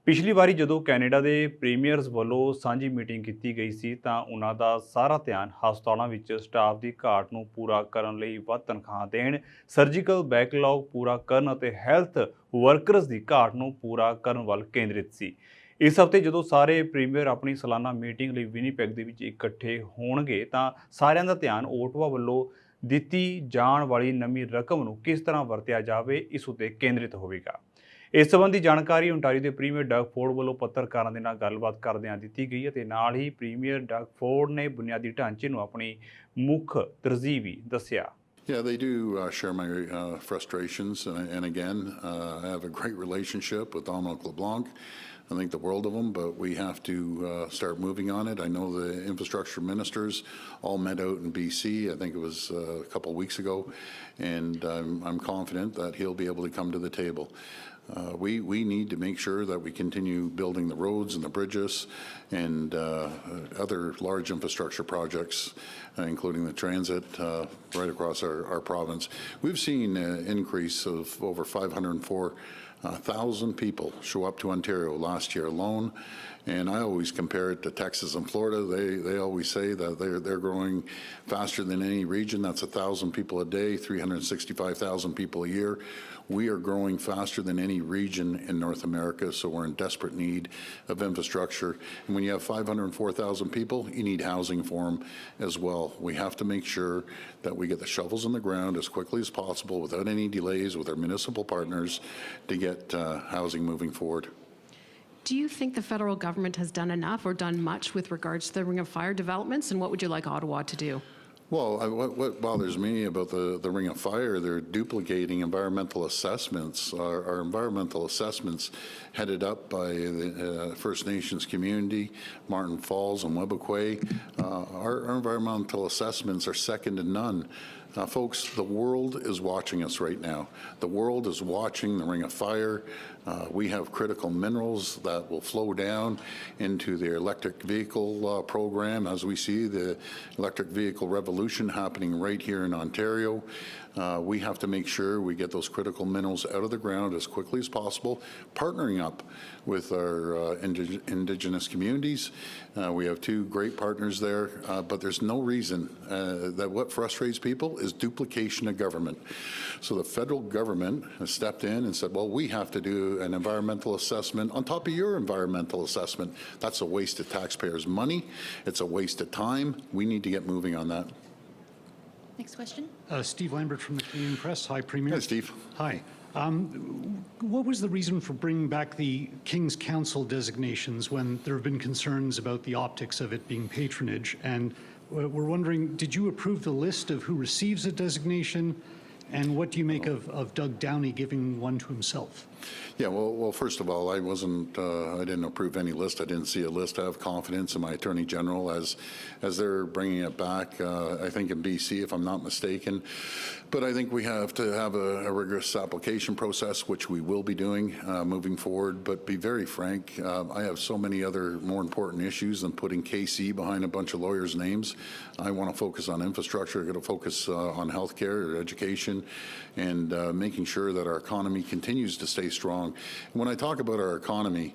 ਪਿਛਲੀ ਵਾਰੀ ਜਦੋਂ ਕੈਨੇਡਾ ਦੇ ਪ੍ਰੀਮੀਅਰਸ ਵੱਲੋਂ ਸਾਂਝੀ ਮੀਟਿੰਗ ਕੀਤੀ ਗਈ ਸੀ ਤਾਂ ਉਹਨਾਂ ਦਾ ਸਾਰਾ ਧਿਆਨ ਹਸਪਤਾਲਾਂ ਵਿੱਚ ਸਟਾਫ ਦੀ ਘਾਟ ਨੂੰ ਪੂਰਾ ਕਰਨ ਲਈ ਵੱਧ ਤਨਖਾਹ ਦੇਣ, ਸਰਜੀਕਲ ਬੈਕਲੌਗ ਪੂਰਾ ਕਰਨ ਅਤੇ ਹੈਲਥ ਵਰਕਰਸ ਦੀ ਘਾਟ ਨੂੰ ਪੂਰਾ ਕਰਨ ਵੱਲ ਕੇਂਦਰਿਤ ਸੀ। ਇਸ ਹਫਤੇ ਜਦੋਂ ਸਾਰੇ ਪ੍ਰੀਮੀਅਰ ਆਪਣੀ ਸਾਲਾਨਾ ਮੀਟਿੰਗ ਲਈ ਵਿਨੀਪੈਗ ਦੇ ਵਿੱਚ ਇਕੱਠੇ ਹੋਣਗੇ ਤਾਂ ਸਾਰਿਆਂ ਦਾ ਧਿਆਨ ਓਟਵਾ ਵੱਲੋਂ ਦਿੱਤੀ ਜਾਣ ਵਾਲੀ ਨਵੀਂ ਰਕਮ ਨੂੰ ਕਿਸ ਤਰ੍ਹਾਂ ਵਰਤਿਆ ਜਾਵੇ ਇਸ ਉੱਤੇ ਕੇਂਦਰਿਤ ਹੋਵੇਗਾ। ਇਸ ਸੰਬੰਧੀ ਜਾਣਕਾਰੀ ਓਨਟਾਰੀਓ ਦੇ ਪ੍ਰੀਮੀਅਰ ਡਗ ਫੋਰਡ ਵੱਲੋਂ ਪੱਤਰਕਾਰਾਂ ਦੇ ਨਾਲ ਗੱਲਬਾਤ ਕਰਦਿਆਂ ਦਿੱਤੀ ਗਈ ਅਤੇ ਨਾਲ ਹੀ ਪ੍ਰੀਮੀਅਰ ਡਗ ਫੋਰਡ ਨੇ ਬੁਨਿਆਦੀ ਢਾਂਚੇ ਨੂੰ ਆਪਣੀ ਮੁੱਖ ਤਰਜੀਹ ਵੀ ਦੱਸਿਆ। Yeah, they do share my frustrations, and again, I have a great relationship with Dominic LeBlanc. I think the world of him, but we have to start moving on it. I know the infrastructure ministers all met out in BC. I think it was a couple of weeks ago, and I'm confident that he'll be able to come to the table. We need to make sure that we continue building the roads and the bridges and other large infrastructure projects, including the transit right across our province. We've seen an increase of over 504,000 people show up to Ontario last year alone. And I always compare it to Texas and Florida. They always say that they're growing faster than any region. That's 1,000 people a day, 365,000 people a year. We are growing faster than any region in North America, so we're in desperate need of infrastructure. And when you have 504,000 people, you need housing for them as well. We have to make sure that we get the shovels in the ground as quickly as possible without any delays with our municipal partners to get housing moving forward. Do you think the federal government has done enough or done much with regards to the Ring of Fire developments, and what would you like Ottawa to do? Well, what bothers me about the Ring of Fire, they're duplicating environmental assessments. Our environmental assessments headed up by the First Nations community, Martin Falls and Webequie. Our environmental assessments are second to none. Folks, the world is watching us right now. The world is watching the Ring of Fire. We have critical minerals that will flow down into the electric vehicle program as we see the electric vehicle revolution happening right here in Ontario. We have to make sure we get those critical minerals out of the ground as quickly as possible, partnering up with our Indigenous communities. We have two great partners there, but there's no reason that what frustrates people is duplication of government. So the federal government has stepped in and said, well, we have to do an environmental assessment on top of your environmental assessment. That's a waste of taxpayers' money. It's a waste of time. We need to get moving on that. Next question. Steve Lambert from the Canadian Press. Hi, Premier. Hi, Steve. Hi. What was the reason for bringing back the King's Council designations when there have been concerns about the optics of it being patronage? And we're wondering, did you approve the list of who receives a designation? And what do you make of Doug Downey giving one to himself? Yeah, well, first of all, I didn't approve any list. I didn't see a list. I have confidence in my Attorney General as they're bringing it back, I think in BC, if I'm not mistaken. But I think we have to have a rigorous application process, which we will be doing moving forward. But be very frank, I have so many other more important issues than putting KC behind a bunch of lawyers' names. I want to focus on infrastructure. I got to focus on healthcare, education, and making sure that our economy continues to stay strong. And when I talk about our economy,